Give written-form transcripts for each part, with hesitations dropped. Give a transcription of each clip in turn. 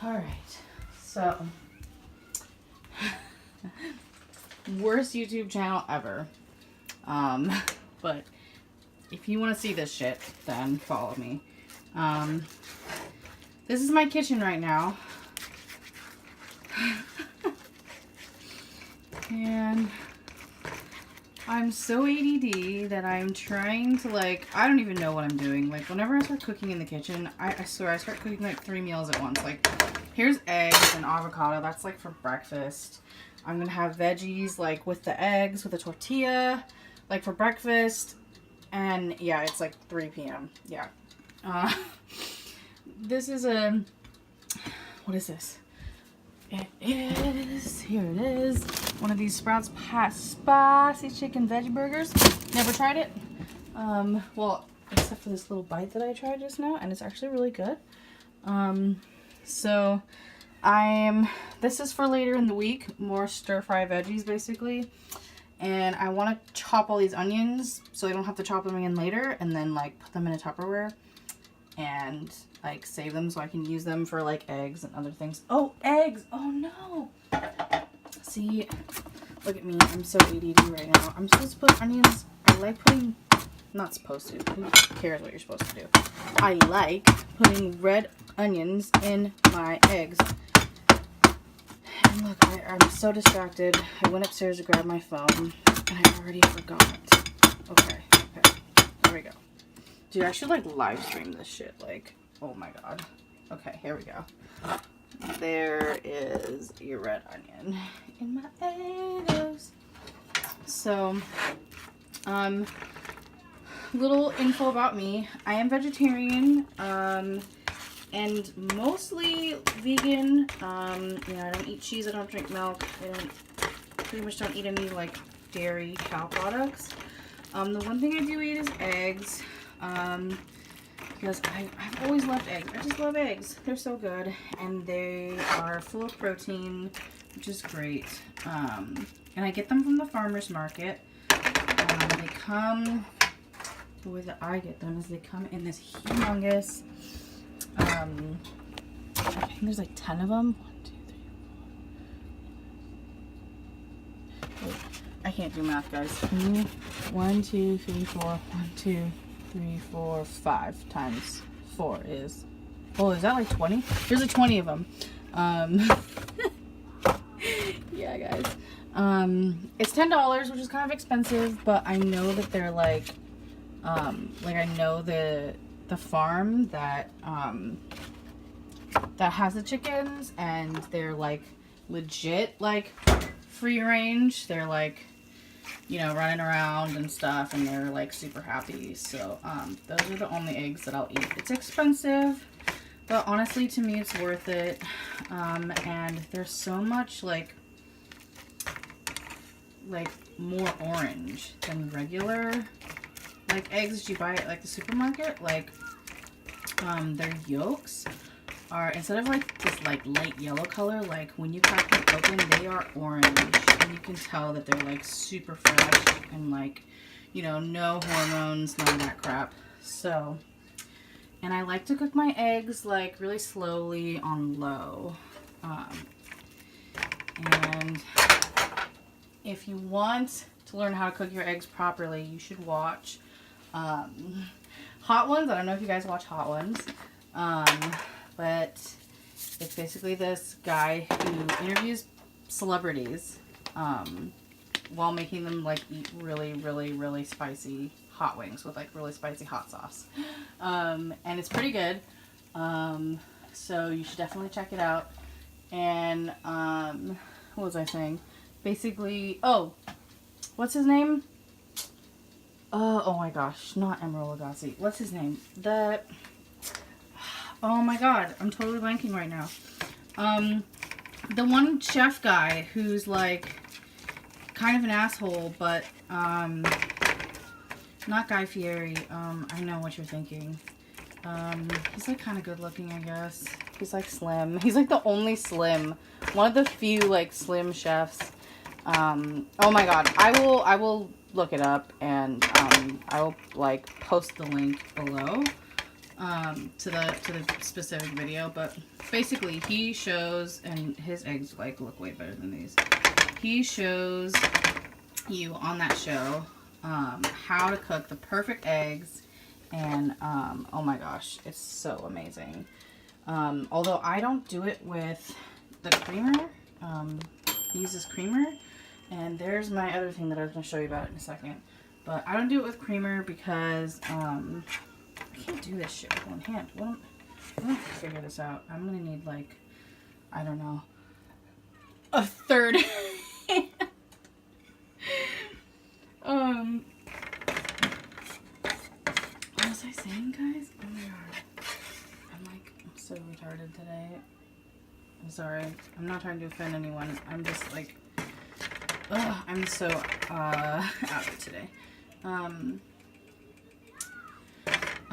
Alright, so worst YouTube channel ever. But if you want to see this shit, then follow me. This is my kitchen right now. And I'm so ADD that I'm trying to, like, I don't even know what I'm doing. Like, whenever I start cooking in the kitchen, I swear I start cooking like 3 meals at once. Like, here's eggs and avocado. That's like for breakfast. I'm gonna have veggies like with the eggs, with a tortilla, like for breakfast. And yeah, it's like 3 p.m. Yeah. This is a, what is this? It is, here it is, one of these Sprouts spicy chicken veggie burgers. Never tried it. Well, except for this little bite that I tried just now, and it's actually really good. So this is for later in the week, more stir-fry veggies basically. And I want to chop all these onions so I don't have to chop them in later, and then like put them in a Tupperware and like save them so I can use them for like eggs and other things. Oh, eggs! Oh no! See, look at me. I'm so ADD right now. I'm supposed to put onions. I like putting, not supposed to. Who cares what you're supposed to do? I like putting red onions in my eggs. And look, I'm so distracted. I went upstairs to grab my phone and I already forgot. Okay, there we go. Dude, I should like live stream this shit. Like, oh my god. Okay, here we go. There is your red onion in my eggs. So, little info about me. I am vegetarian, and mostly vegan. You know, I don't eat cheese, I don't drink milk, pretty much don't eat any like dairy cow products. The one thing I do eat is eggs. Because I've always loved eggs. I just love eggs. They're so good. And they are full of protein, which is great. And I get them from the farmer's market. They come, the way that I get them is they come in this humongous, I think there's like 10 of them. 1, 2, 3, 4. Wait, I can't do math, guys. 1, 2, 3, 4. 1, 2, 3, 4, 5 times 4 is, oh, is that like 20? There's like 20 of them. Yeah, guys. It's $10, which is kind of expensive, but I know that they're like I know the farm that that has the chickens, and they're like legit like free range. They're like, you know, running around and stuff, and they're like super happy. So those are the only eggs that I'll eat. It's expensive, but honestly to me it's worth it. And there's so much like more orange than regular like eggs that you buy at like the supermarket. Like their yolks are, instead of like this like light yellow color, like when you crack them open, they are orange, and you can tell that they're like super fresh and like, you know, no hormones, none of that crap. So, and I like to cook my eggs like really slowly on low. And if you want to learn how to cook your eggs properly, you should watch Hot Ones. I don't know if you guys watch Hot Ones. But it's basically this guy who interviews celebrities while making them like eat really, really, really spicy hot wings with like really spicy hot sauce. And it's pretty good. So you should definitely check it out. And what was I saying? Basically, oh, what's his name? Oh my gosh, not Emerald Lagasse. What's his name? Oh my god, I'm totally blanking right now. The one chef guy who's like kind of an asshole, but not Guy Fieri. I know what you're thinking. He's like kind of good looking, I guess. He's like slim. He's like the only slim, one of the few like slim chefs. Oh my god, I will look it up, and I will like post the link below. to the specific video, but basically he shows, and his eggs like look way better than these. He shows you on that show how to cook the perfect eggs, and oh my gosh, it's so amazing. Although I don't do it with the creamer, he uses creamer, and there's my other thing that I was going to show you about in a second. But I don't do it with creamer because I can't do this shit with one hand. I'm gonna have to figure this out. I'm gonna need, like, I don't know, a third hand. What was I saying, guys? Oh my god. I'm so retarded today. I'm sorry. I'm not trying to offend anyone. I'm just like, ugh, I'm so out of it today.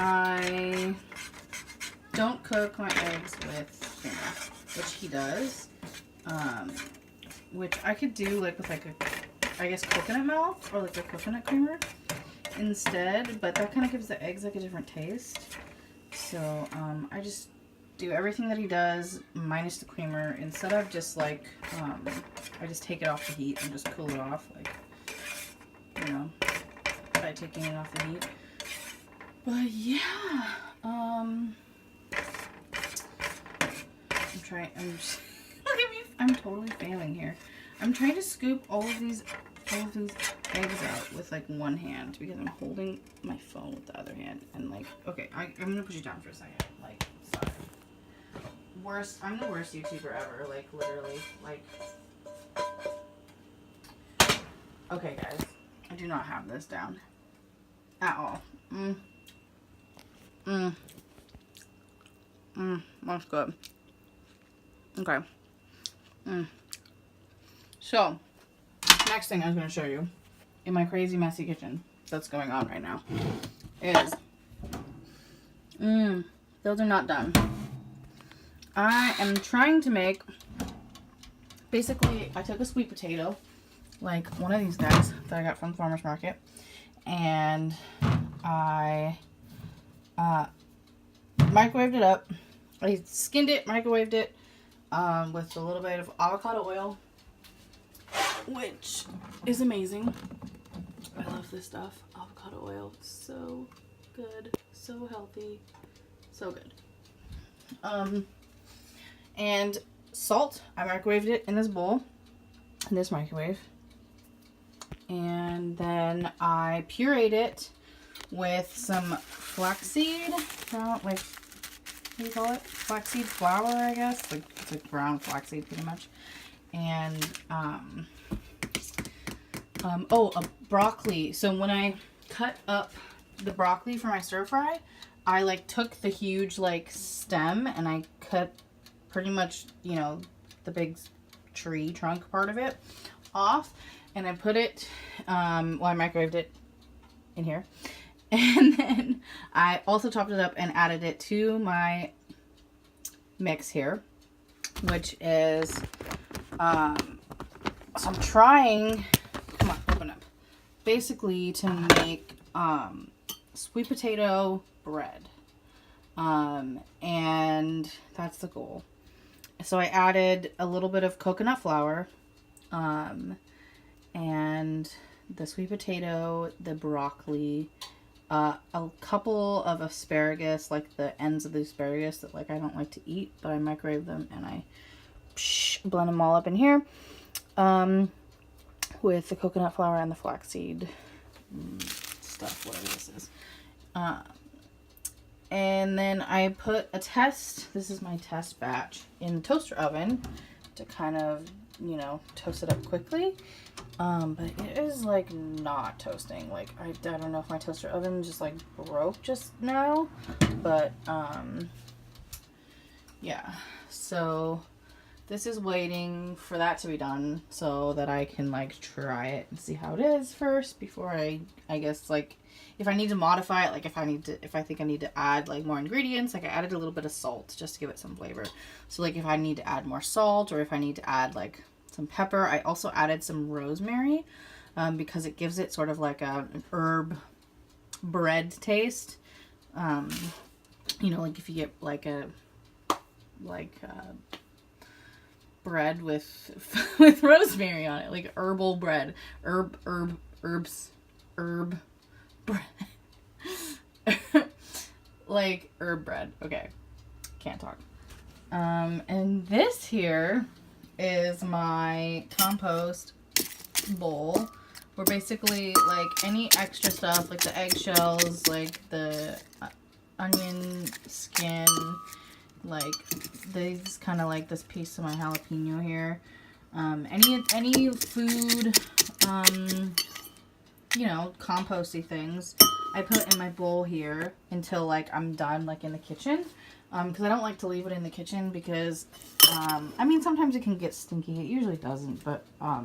I don't cook my eggs with creamer, which he does. Which I could do like with like a, I guess, coconut milk or like a coconut creamer instead, but that kind of gives the eggs like a different taste. So I just do everything that he does minus the creamer instead of just like I just take it off the heat and just cool it off, like, you know, by taking it off the heat. But yeah, I'm just look at me, I'm totally failing here. I'm trying to scoop all of these eggs out with like one hand because I'm holding my phone with the other hand, and like, okay, I'm gonna put you down for a second. Like, sorry. I'm the worst YouTuber ever, like, literally, like. Okay, guys, I do not have this down at all. That's good. Okay. So, next thing I was going to show you in my crazy messy kitchen that's going on right now is, those are not done. I am trying to make, basically, I took a sweet potato, like one of these guys that I got from the farmer's market, and I microwaved it up. I skinned it, microwaved it with a little bit of avocado oil, which is amazing. I love this stuff. Avocado oil, so good, so healthy, so good. And salt. I microwaved it in this bowl, in this microwave, and then I pureed it with some flaxseed, like, what do you call it? Flaxseed flour, I guess. Like, it's like brown flaxseed, pretty much. And, oh, a broccoli. So when I cut up the broccoli for my stir fry, I, like, took the huge, like, stem and I cut pretty much, you know, the big tree trunk part of it off. And I put it, well, I microwaved it in here. And then I also chopped it up and added it to my mix here, which is, so I'm trying, come on, open up, basically to make sweet potato bread, and that's the goal. So I added a little bit of coconut flour, and the sweet potato, the broccoli, a couple of asparagus, like the ends of the asparagus that, like, I don't like to eat, but I microwave them and I blend them all up in here with the coconut flour and the flaxseed stuff, whatever this is. And then I put a test, this is my test batch, in the toaster oven to kind of, you know, toast it up quickly. But it is, like, not toasting. Like, I don't know if my toaster oven just, like, broke just now. But, yeah. So, this is waiting for that to be done so that I can, like, try it and see how it is first before I guess, like, if I need to modify it, like, if I think I need to add, like, more ingredients, like, I added a little bit of salt just to give it some flavor. So, like, if I need to add more salt or if I need to add, like, some pepper. I also added some rosemary because it gives it sort of like an herb bread taste. you know, like if you get like bread with with rosemary on it, like herbal bread, herbs, herb bread, like herb bread. Okay, can't talk. And this here is my compost bowl, where basically like any extra stuff, like the eggshells, like the onion skin, like these kind of like this piece of my jalapeno here, any food, you know, composty things I put in my bowl here until like I'm done, like in the kitchen, because I don't like to leave it in the kitchen because I mean sometimes it can get stinky. It usually doesn't, but I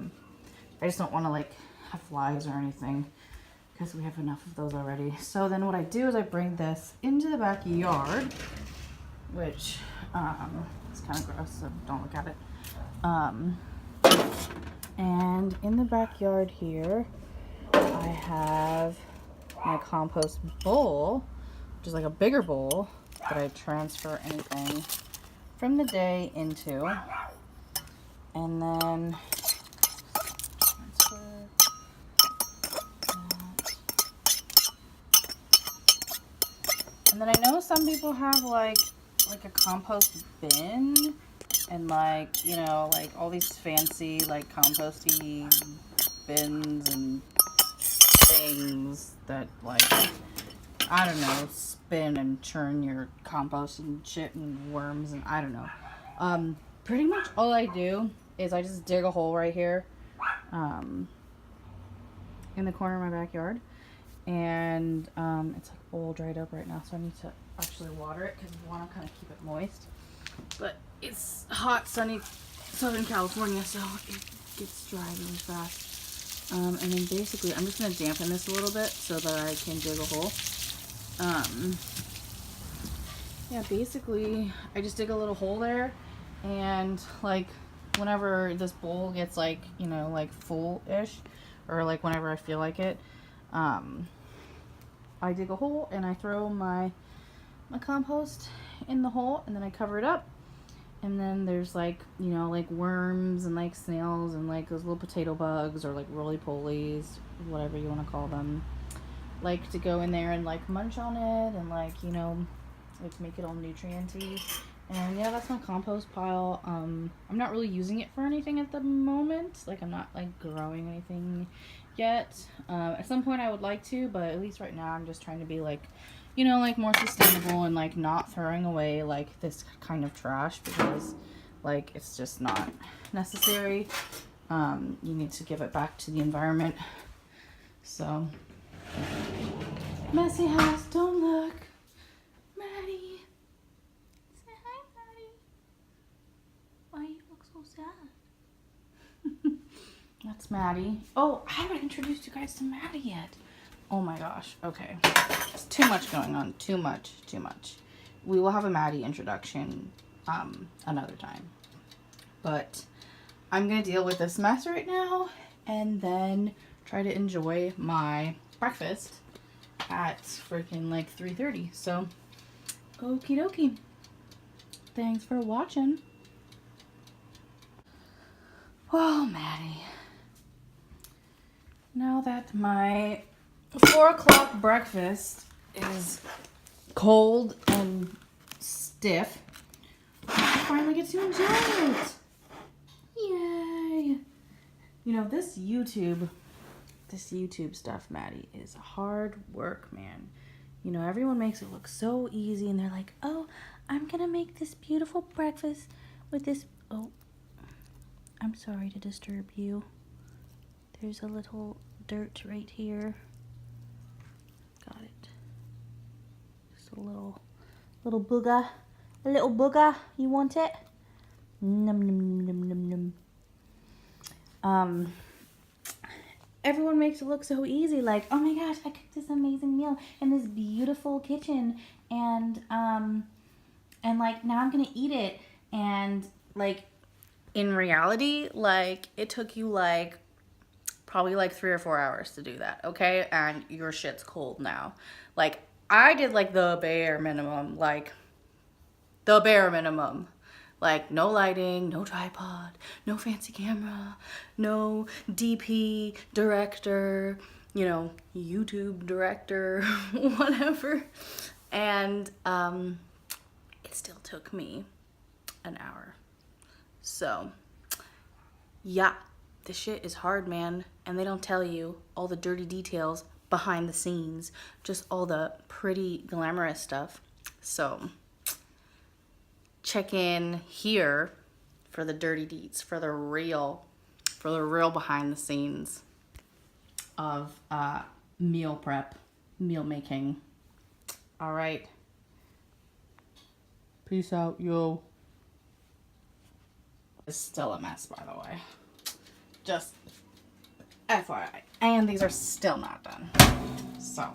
just don't want to like have flies or anything because we have enough of those already. So then what I do is I bring this into the backyard, which is kind of gross, so don't look at it. And in the backyard here, I have my compost bowl, which is like a bigger bowl that I transfer anything from the day into. And then transfer that. And then I know some people have like a compost bin and like, you know, like all these fancy like composty bins and things that like, I don't know, spin and churn your compost and shit and worms and I don't know. Pretty much all I do is I just dig a hole right here in the corner of my backyard, and it's like all dried up right now, so I need to actually water it because we want to kind of keep it moist. But it's hot, sunny Southern California, so it gets dry really fast. And then basically I'm just going to dampen this a little bit so that I can dig a hole. Yeah, basically I just dig a little hole there, and like whenever this bowl gets like, you know, like full-ish, or like whenever I feel like it, I dig a hole and I throw my compost in the hole, and then I cover it up, and then there's like, you know, like worms and like snails and like those little potato bugs or like roly-polies, whatever you want to call them, like to go in there and like munch on it and like, you know, like make it all nutrient-y. And yeah, that's my compost pile. I'm not really using it for anything at the moment. Like I'm not like growing anything yet. At some point I would like to, but at least right now I'm just trying to be like, you know, like more sustainable and like not throwing away like this kind of trash, because like it's just not necessary. You need to give it back to the environment. So, messy house, don't look. Maddie. Say hi, Maddie. Why you look so sad? That's Maddie. Oh, I haven't introduced you guys to Maddie yet. Oh my gosh. Okay. It's too much going on. Too much. We will have a Maddie introduction another time. But I'm going to deal with this mess right now and then try to enjoy my breakfast at freaking like 3:30. So, okie dokie. Thanks for watching. Well, Maddie. Now that my 4 o'clock breakfast is cold and stiff, I finally get to enjoy it. Yay! You know, this YouTube stuff, Maddie, is hard work, man. You know, everyone makes it look so easy, and they're like, oh, I'm gonna make this beautiful breakfast with this. Oh, I'm sorry to disturb you. There's a little dirt right here. Got it. Just a little booger. A little booger. You want it? Num num num num num. Everyone makes it look so easy, like, oh my gosh, I cooked this amazing meal in this beautiful kitchen, and like now I'm gonna eat it, and like in reality, like it took you like probably like 3 or 4 hours to do that, okay? And your shit's cold now. Like I did like the bare minimum, like the bare minimum. Like no lighting, no tripod, no fancy camera, no DP director, you know, YouTube director, whatever. And it still took me an hour. So yeah, this shit is hard, man. And they don't tell you all the dirty details behind the scenes, just all the pretty glamorous stuff. So check in here for the dirty deets, for the real behind the scenes of meal prep, meal making. All right. Peace out, yo. It's still a mess, by the way. Just FYI. And these are still not done. So